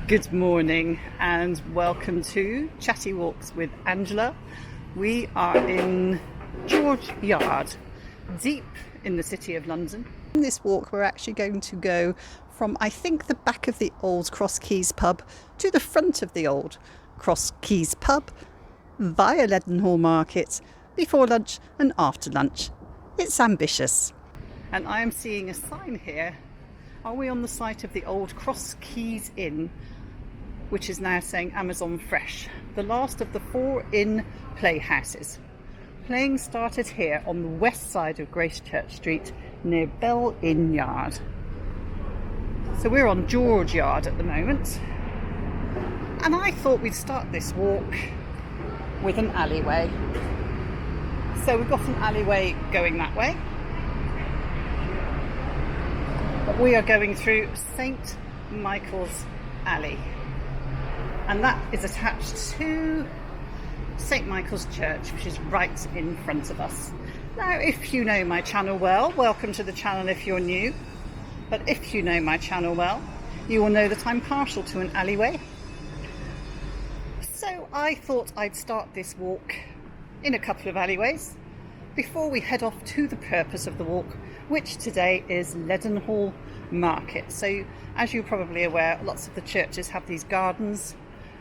Good morning and welcome to Chatty Walks with Angela. We are in George Yard, deep in the City of London. In this walk we're actually going to go from, I think, the back of the old Cross Keys pub to the front of the old Cross Keys pub via Leadenhall Market, before lunch and after lunch. It's ambitious. And I am seeing a sign here. Are we on the site of the old Cross Keys Inn, which is now saying Amazon Fresh, the last of the 4 inn playhouses. Playing started here on the west side of Gracechurch Street near Bell Inn Yard. So we're on George Yard at the moment, and I thought we'd start this walk with an alleyway. So we've got an alleyway going that way, but we are going through St Michael's Alley, and that is attached to St Michael's Church, which is right in front of us. Now, if you know my channel well, welcome to the channel if you're new, but if you know my channel well, you will know that I'm partial to an alleyway. So I thought I'd start this walk in a couple of alleyways before we head off to the purpose of the walk, which today is Leadenhall Market. So as you're probably aware, lots of the churches have these gardens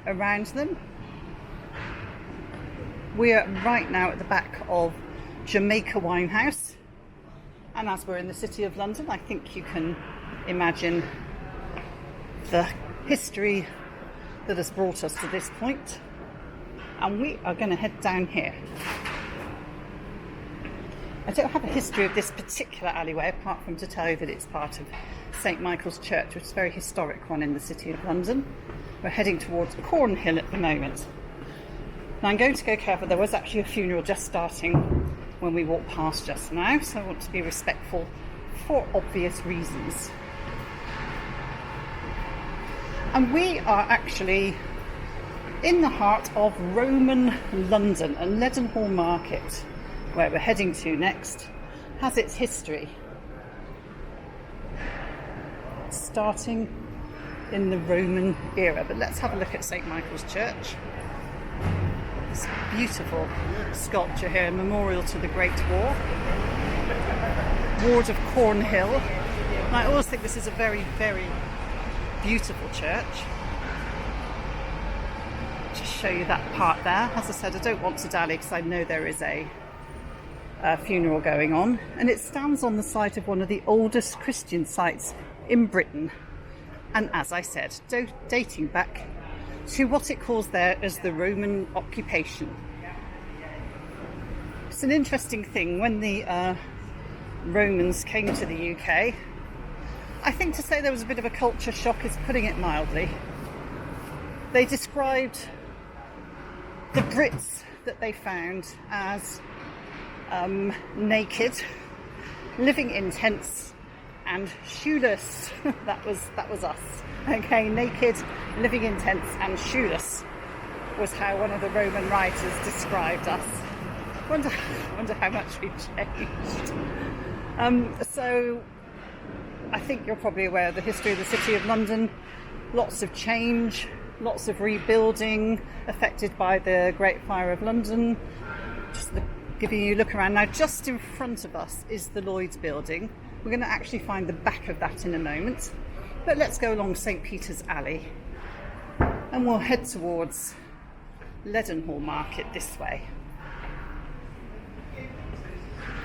around them. We're right now at the back of Jamaica Winehouse, and as we're in the City of London, I think you can imagine the history that has brought us to this point, and we are going to head down here. I don't have a history of this particular alleyway apart from to tell you that it's part of St Michael's Church, which is a very historic one in the City of London. We're heading towards Cornhill at the moment. Now I'm going to go careful. There was actually a funeral just starting when we walked past just now, so I want to be respectful for obvious reasons. And we are actually in the heart of Roman London, and Leadenhall Market, where we're heading to next, has its history, starting in the Roman era. But let's have a look at St Michael's Church. This beautiful sculpture here, a memorial to the Great War, Ward of Cornhill. And I always think this is a very, very beautiful church. Just show you that part there. As I said, I don't want to dally because I know there is a funeral going on, and it stands on the site of one of the oldest Christian sites in Britain, and as I said, dating back to what it calls there as the Roman occupation. It's an interesting thing, when the Romans came to the UK, I think to say there was a bit of a culture shock is putting it mildly. They described the Brits that they found as naked, living in tents and shoeless. that was us. Okay, naked, living in tents and shoeless was how one of the Roman writers described us. Wonder how much we've changed. So I think you're probably aware of the history of the City of London. Lots of change, lots of rebuilding, affected by the Great Fire of London. Just giving you a look around. Now, just in front of us is the Lloyd building. We're going to actually find the back of that in a moment. But let's go along St Peter's Alley and we'll head towards Leadenhall Market this way.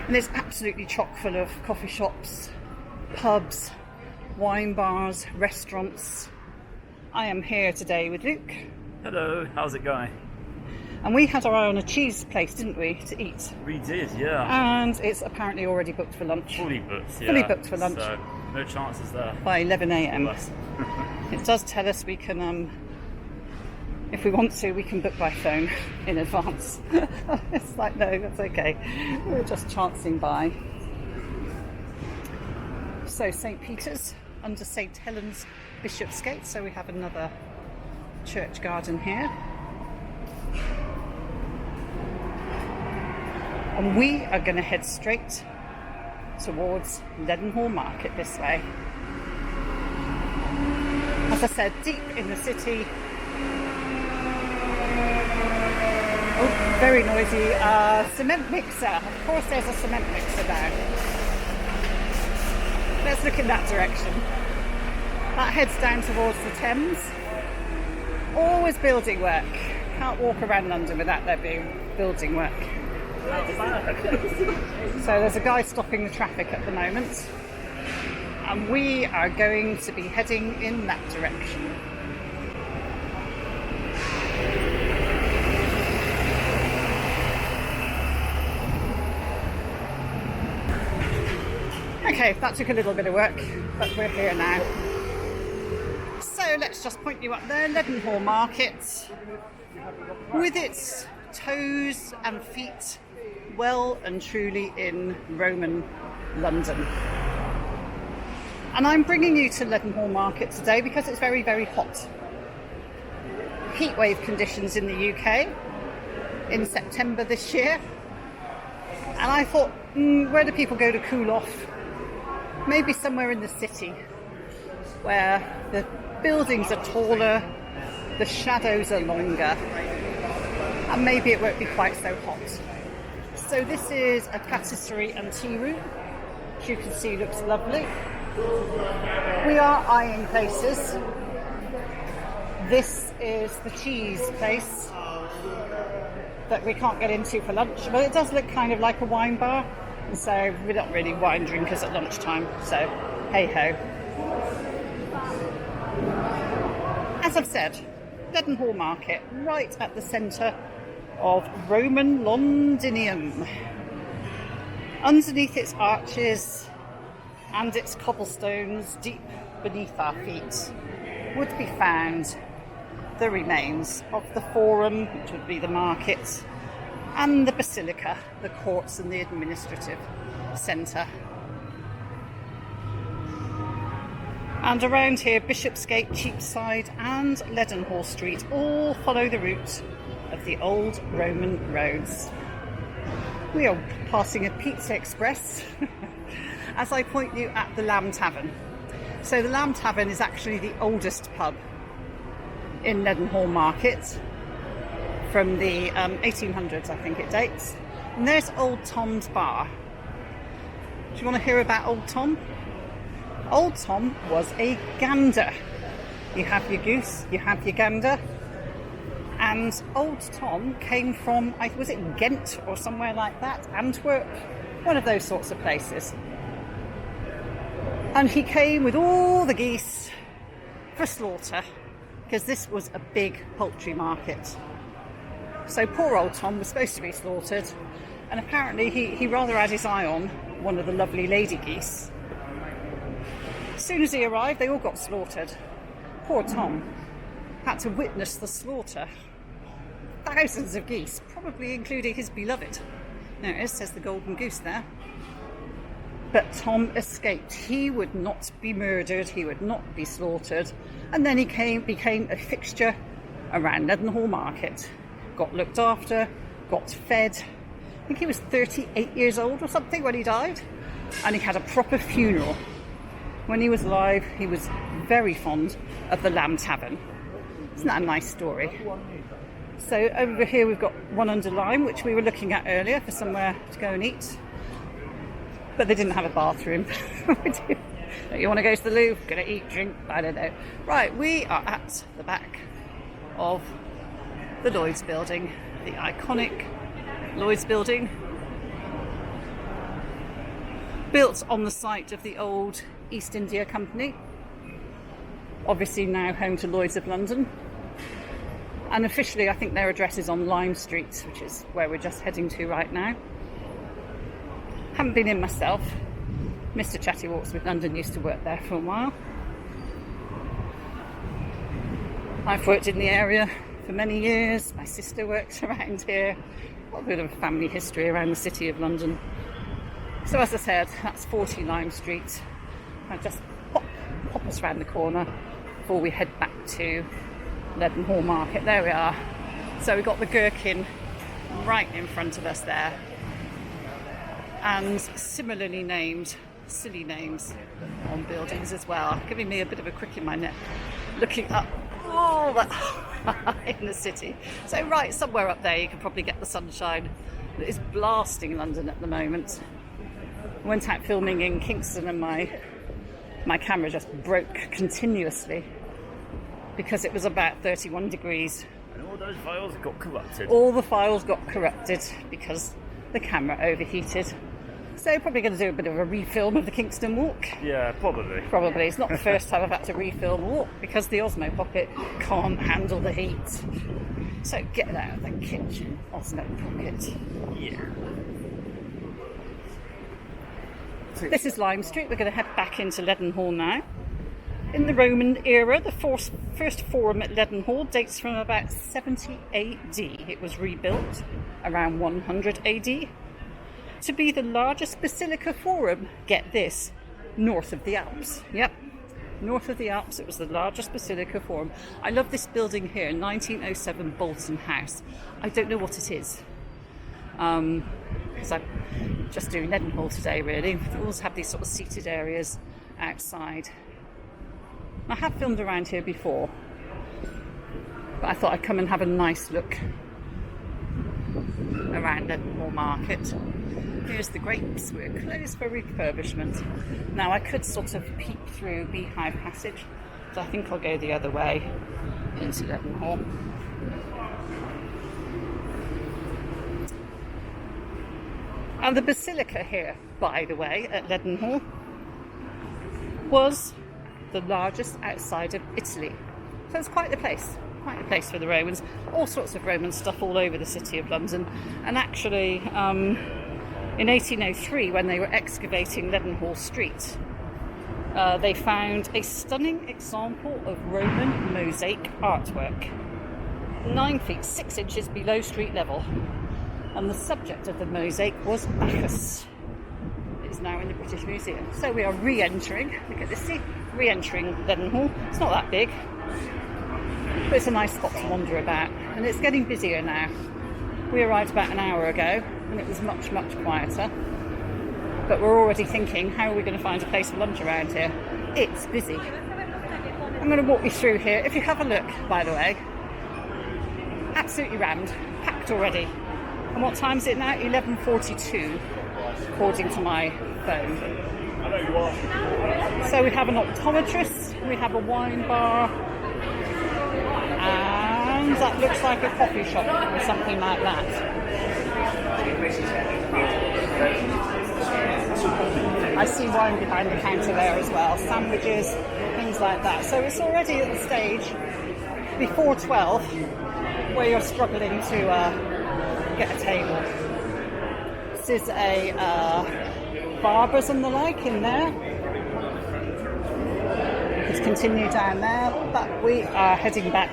And it's absolutely chock full of coffee shops, pubs, wine bars, restaurants. I am here today with Luke. Hello, how's it going? And we had our eye on a cheese place, didn't we, to eat? We did, yeah. And it's apparently already booked for lunch. Fully booked, yeah. Fully booked for lunch. So, no chances there. By 11 a.m. It does tell us we can, if we want to, we can book by phone in advance. It's like, no, that's okay. We're just chancing by. So St Peter's under St Helens Bishopsgate. So we have another church garden here. And we are going to head straight towards Leadenhall Market this way. As I said, deep in the city. Oh, very noisy. Cement mixer. Of course there's a cement mixer down. Let's look in that direction. That heads down towards the Thames. Always building work. Can't walk around London without there being building work. So there's a guy stopping the traffic at the moment. And we are going to be heading in that direction. Okay, that took a little bit of work, but we're here now. So let's just point you up there, Leadenhall Market, with its toes and feet well and truly in Roman London. And I'm bringing you to Leadenhall Market today because it's very, very hot. Heatwave conditions in the UK in September this year. And I thought, where do people go to cool off? Maybe somewhere in the city where the buildings are taller, the shadows are longer, and maybe it won't be quite so hot. So this is a patisserie and tea room, which you can see looks lovely. We are eyeing places. This is the cheese place that we can't get into for lunch, but it does look kind of like a wine bar, and so we're not really wine drinkers at lunchtime, so hey ho. As I've said, Leadenhall Market, right at the centre of Roman Londinium. Underneath its arches and its cobblestones, deep beneath our feet, would be found the remains of the Forum, which would be the market, and the basilica, the courts and the administrative centre. And around here, Bishopsgate, Cheapside and Leadenhall Street all follow the route of the old Roman roads. We are passing a pizza express as I point you at the Lamb Tavern. So the Lamb Tavern is actually the oldest pub in Leadenhall Market, from the 1800s I think it dates. And there's Old Tom's bar. Do you want to hear about Old Tom? Old Tom was a gander. You have your goose, you have your gander. And Old Tom came from, was it Ghent or somewhere like that? Antwerp? One of those sorts of places. And he came with all the geese for slaughter, because this was a big poultry market. So poor Old Tom was supposed to be slaughtered, and apparently he rather had his eye on one of the lovely lady geese. As soon as he arrived, they all got slaughtered. Poor Tom had to witness the slaughter. Thousands of geese, probably including his beloved. There it is, says the golden goose there. But Tom escaped. He would not be murdered, he would not be slaughtered. And then he became a fixture around Leadenhall Market. Got looked after, got fed. I think he was 38 years old or something when he died. And he had a proper funeral. When he was alive, he was very fond of the Lamb Tavern. Isn't that a nice story? So over here we've got One Under Lime, which we were looking at earlier for somewhere to go and eat. But they didn't have a bathroom. You want to go to the loo? Gonna eat, drink? I don't know. Right, we are at the back of the Lloyd's building, the iconic Lloyd's building, built on the site of the old East India Company, obviously now home to Lloyd's of London. And officially I think their address is on Lime Street, which is where we're just heading to right now. Haven't been in myself. Mr. Chatty Walks with London used to work there for a while. I've worked in the area for many years. My sister works around here. Got a bit of a family history around the city of London. So as I said, that's 40 Lime Street. I'll just pop us round the corner before we head back to Leadenhall Market. There we are. So we've got the gherkin right in front of us there. And similarly named, silly names on buildings as well, giving me a bit of a crick in my neck looking up all that high in the city. So right somewhere up there you can probably get the sunshine that is blasting London at the moment. I went out filming in Kingston and my camera just broke continuously because it was about 31 degrees. And all those files got corrupted. All the files got corrupted because the camera overheated. So probably going to do a bit of a refilm of the Kingston walk. Yeah, probably. Probably. It's not the first time I've had to refilm a walk because the Osmo Pocket can't handle the heat. So get out of the kitchen, Osmo Pocket. Yeah. This is Lime Street. We're going to head back into Leadenhall now. In the Roman era, the first forum at Leadenhall dates from about 70 AD. It was rebuilt around 100 AD to be the largest basilica forum, get this, north of the Alps. Yep, north of the Alps, it was the largest basilica forum. I love this building here, 1907 Bolton House. I don't know what it is, because I'm just doing Leadenhall today really. We always have these sort of seated areas outside. I have filmed around here before, but I thought I'd come and have a nice look around Leadenhall Market. Here's the grapes. We're closed for refurbishment. Now I could sort of peek through Beehive Passage, but I think I'll go the other way into Leadenhall. And the basilica here, by the way, at Leadenhall, was the largest outside of Italy. So it's quite the place for the Romans. All sorts of Roman stuff all over the city of London. And actually, in 1803, when they were excavating Leadenhall Street, they found a stunning example of Roman mosaic artwork, 9 feet 6 inches below street level. And the subject of the mosaic was Bacchus. It is now in the British Museum. So we are re-entering, look at this, see, re-entering Leadenhall. It's not that big, but it's a nice spot to wander about. And it's getting busier now. We arrived about an hour ago and it was much, much quieter. But we're already thinking, how are we going to find a place for lunch around here? It's busy. I'm going to walk you through here. If you have a look, by the way, absolutely rammed, packed already. And what time is it now? 11:42, according to my phone. So we have an optometrist, we have a wine bar, and that looks like a coffee shop or something like that. I see wine behind the counter there as well, sandwiches, things like that. So it's already at the stage before 12 where you're struggling to get a table. This is a barbers and the like in there. We could continue down there, but we are heading back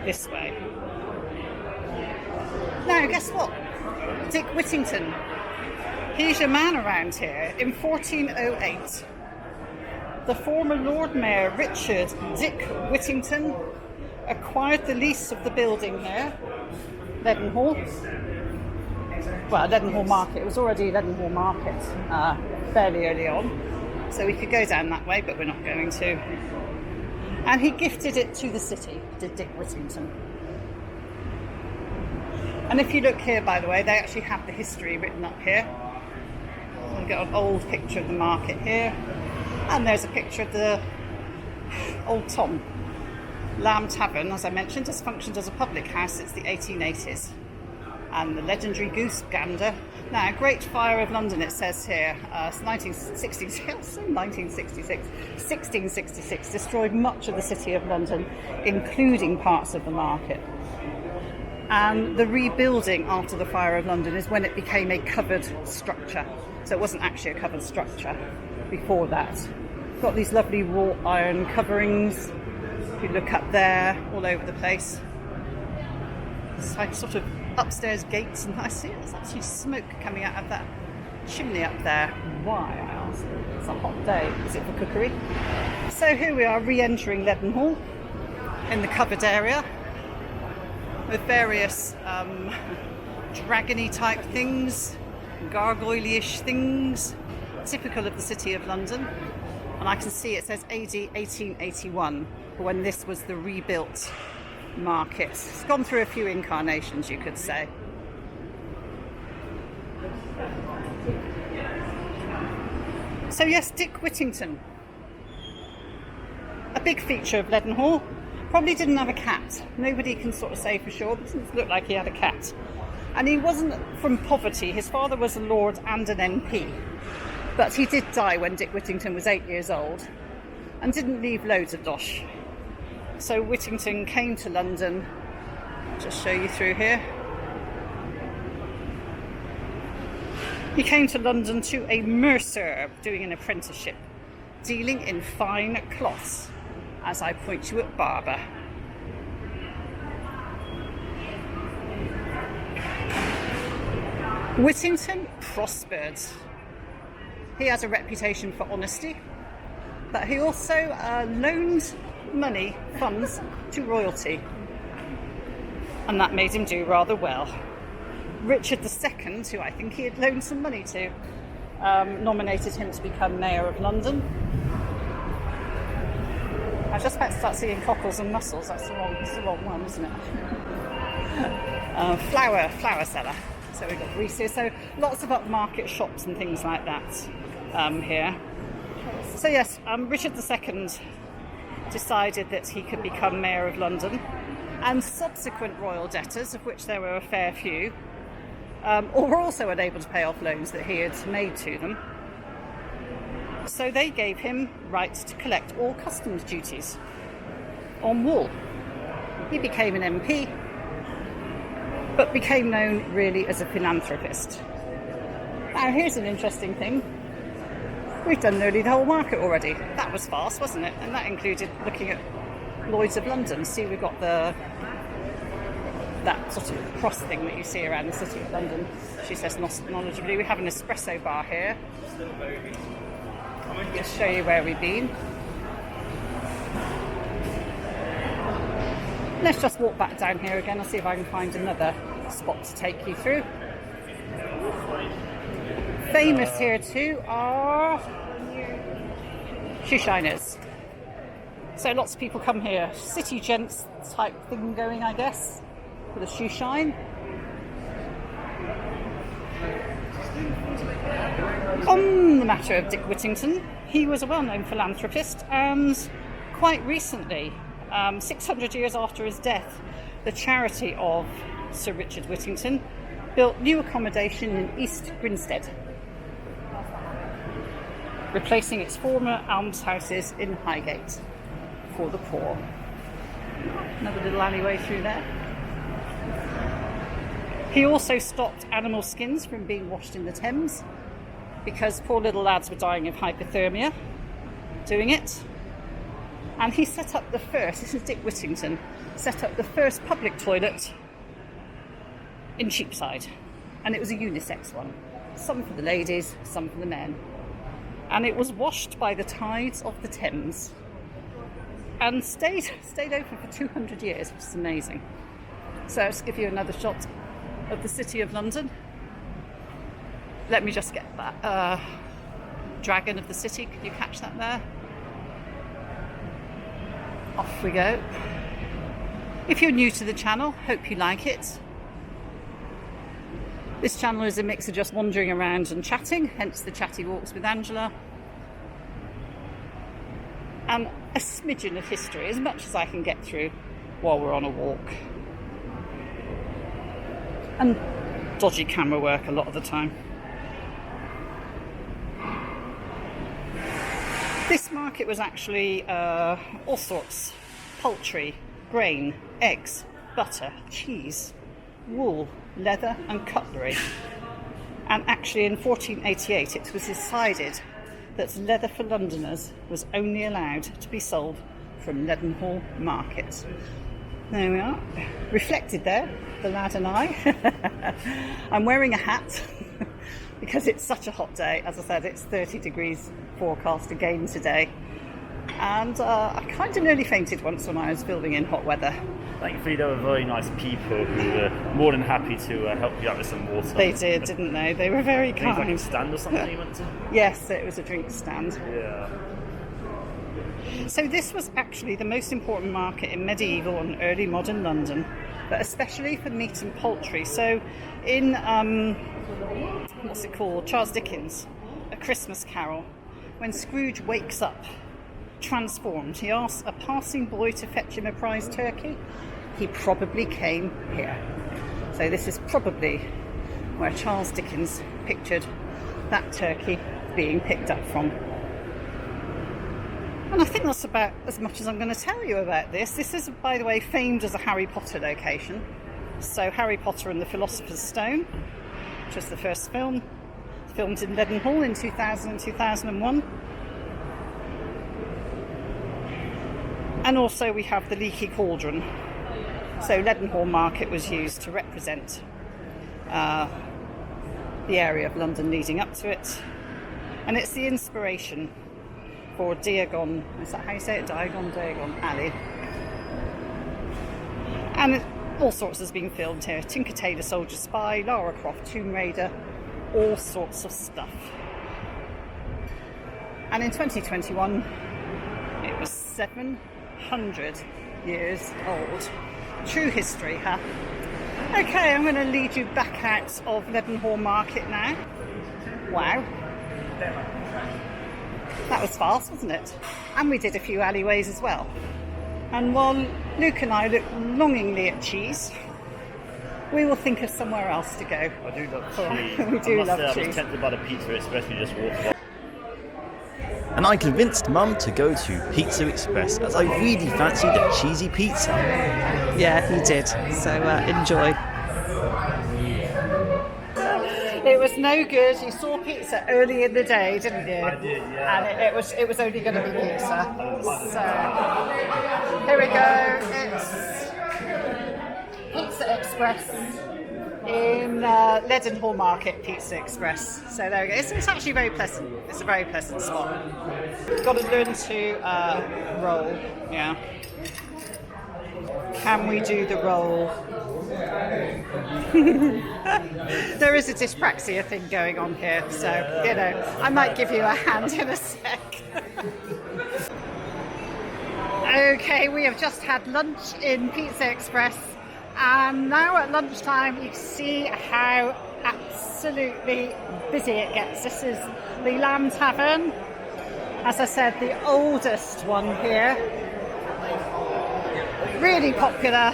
this way. Now, guess what? Dick Whittington. He's your man around here. In 1408, the former Lord Mayor Richard Dick Whittington acquired the lease of the building here, Leadenhall. Well, Leadenhall Market. It was already Leadenhall Market fairly early on, so we could go down that way, but we're not going to. And he gifted it to the city, did Dick Whittington. And if you look here, by the way, they actually have the history written up here. We've got an old picture of the market here, and there's a picture of the Old Tom Lamb Tavern. As I mentioned, has functioned as a public house since the 1880s. And the legendary goose gander. Now, Great Fire of London, it says here, 1666, destroyed much of the city of London, including parts of the market. And the rebuilding after the Fire of London is when it became a covered structure. So it wasn't actually a covered structure before that. Got these lovely wrought iron coverings. If you look up there, all over the place. It's like sort of upstairs gates, and I see there's actually smoke coming out of that chimney up there. Why, I ask? It's a hot day. Is it for cookery? So here we are re-entering Leadenhall in the covered area with various dragony type things, gargoyle-ish things, typical of the city of London. And I can see it says AD 1881, when this was the rebuilt market. It's gone through a few incarnations, you could say. So yes, Dick Whittington. A big feature of Leadenhall. Probably didn't have a cat. Nobody can sort of say for sure, but it doesn't look like he had a cat. And he wasn't from poverty. His father was a lord and an MP. But he did die when Dick Whittington was 8 years old and didn't leave loads of dosh. So Whittington came to London. I'll just show you through here. He came to London to a mercer doing an apprenticeship, dealing in fine cloths, as I point you at Barber. Whittington prospered. He has a reputation for honesty, but he also loaned money, funds, to royalty, and that made him do rather well. Richard II, who I think he had loaned some money to, nominated him to become Mayor of London. I was just about to start seeing cockles and mussels. That's the wrong one, isn't it? Flower seller. So we've got Greece here. So lots of upmarket shops and things like that here. So yes, Richard II decided that he could become Mayor of London, and subsequent royal debtors, of which there were a fair few, were also unable to pay off loans that he had made to them. So they gave him rights to collect all customs duties on wool. He became an MP, but became known really as a philanthropist. Now here's an interesting thing. We've done nearly the whole market already. That was fast, wasn't it? And that included looking at Lloyd's of London. See, we've got that sort of cross thing that you see around the City of London. She says knowledgeably. We have an espresso bar here. I'll just show you where we've been. Let's just walk back down here again. I'll see if I can find another spot to take you through. Famous here too are shoe shiners. So lots of people come here. City gents type thing going, I guess, with a shoe shine. On the matter of Dick Whittington, he was a well-known philanthropist, and quite recently, 600 years after his death, the charity of Sir Richard Whittington built new accommodation in East Grinstead, replacing its former almshouses in Highgate for the poor. Another little alleyway through there. He also stopped animal skins from being washed in the Thames because poor little lads were dying of hypothermia doing it. And he set up the first, this is Dick Whittington, set up the first public toilet in Cheapside. And it was a unisex one. Some for the ladies, some for the men. And it was washed by the tides of the Thames and stayed open for 200 years, which is amazing. So let's give you another shot of the City of London. Let me just get that dragon of the city. Can you catch that there? Off we go. If you're new to the channel, hope you like it. This channel is a mix of just wandering around and chatting, hence the Chatty Walks with Angela. And a smidgen of history, as much as I can get through while we're on a walk. And dodgy camera work a lot of the time. This market was actually all sorts: poultry, grain, eggs, butter, cheese, wool, leather and cutlery. And actually in 1488 it was decided that leather for Londoners was only allowed to be sold from Leadenhall Market. There we are, reflected there, the lad and I. I'm wearing a hat because it's such a hot day. As I said, it's 30 degrees forecast again today. And I kind of nearly fainted once when I was filming in hot weather. Thankfully, there were very nice people who were more than happy to help you out with some water. They did, didn't they? They were very kind. Like a stand or something you went to? Yes, it was a drink stand. Yeah. So this was actually the most important market in medieval and early modern London, but especially for meat and poultry. So in, what's it called, Charles Dickens, A Christmas Carol, when Scrooge wakes up transformed, he asks a passing boy to fetch him a prize turkey. He probably came here. So this is probably where Charles Dickens pictured that turkey being picked up from. And I think that's about as much as I'm going to tell you about this. This is, by the way, famed as a Harry Potter location. So Harry Potter and the Philosopher's Stone, which was the first film, filmed in Leadenhall in 2000 and 2001. And also we have the Leaky Cauldron. So Leadenhall Market was used to represent the area of London leading up to it. And it's the inspiration for Diagon, is that how you say it? Diagon Alley. And all sorts has been filmed here. Tinker Tailor Soldier Spy, Lara Croft Tomb Raider, all sorts of stuff. And in 2021, it was 700 years old. True history, huh? Okay, I'm going to lead you back out of Leadenhall Market now. Wow. That was fast, wasn't it? And we did a few alleyways as well. And while Luke and I look longingly at cheese, we will think of somewhere else to go. I do love cheese. We do love I cheese. was tempted by the Pizza Express we just walked by. And I convinced Mum to go to Pizza Express as I really fancied a cheesy pizza. Yeah, he did. So enjoy. It was no good. You saw pizza early in the day, didn't you? I did, yeah. And it was only going to be pizza. So here we go. It's Pizza Express in Leadenhall Market. Pizza Express. So there we go. It's actually very pleasant. It's a very pleasant spot. Got to learn to roll. Yeah. Can we do the roll? There is a dyspraxia thing going on here, so you know, I might give you a hand in a sec. Okay, we have just had lunch in Pizza Express, and now at lunchtime you can see how absolutely busy it gets. This is the Lamb Tavern, as I said, the oldest one here. Really popular.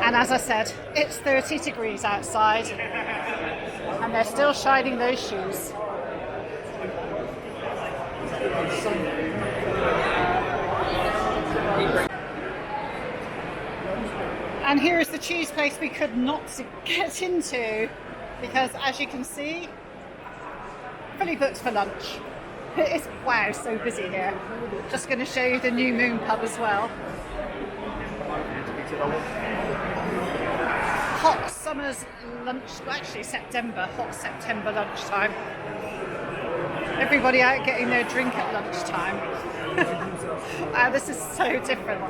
And as I said, it's 30 degrees outside and they're still shining those shoes. And here is the cheese place we could not get into because, as you can see, fully booked for lunch. It is, wow, so busy here. Just going to show you the New Moon pub as well. Hot summer's lunch, well, actually September, hot September lunchtime. Everybody out getting their drink at lunchtime. Wow, this is so different.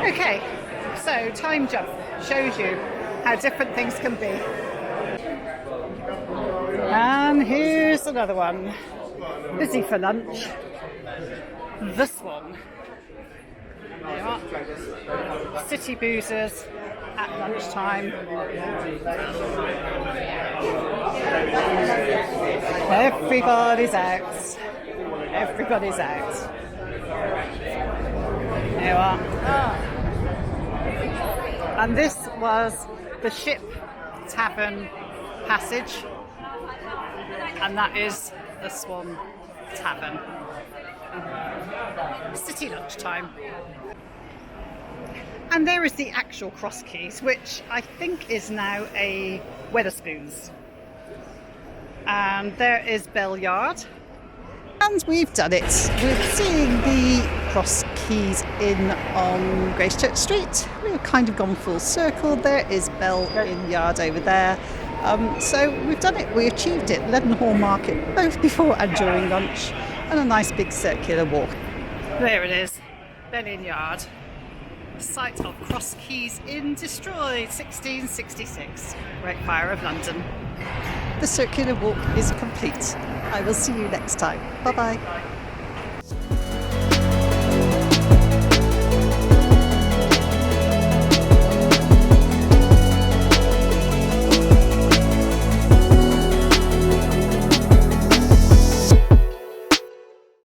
Okay, so time jump shows you how different things can be. And here's another one. Busy for lunch. This one. There you are. City boozers at lunchtime. Everybody's out. Everybody's out. There you are. And this was the Ship Tavern passage. And that is the Swan Tavern. City lunchtime. And there is the actual Cross Keys, which I think is now a Wetherspoons. And there is Bell Yard. And we've done it. We're seeing the Cross Keys in on Gracechurch Street. We've kind of gone full circle. There is Bell Inn Yard over there. So we've done it, we achieved it. Leadenhall Market, both before and during lunch, and a nice big circular walk. There it is, Bell Inn Yard, site of Cross Keys Inn destroyed, 1666, Great Fire of London. The circular walk is complete. I will see you next time. Bye bye.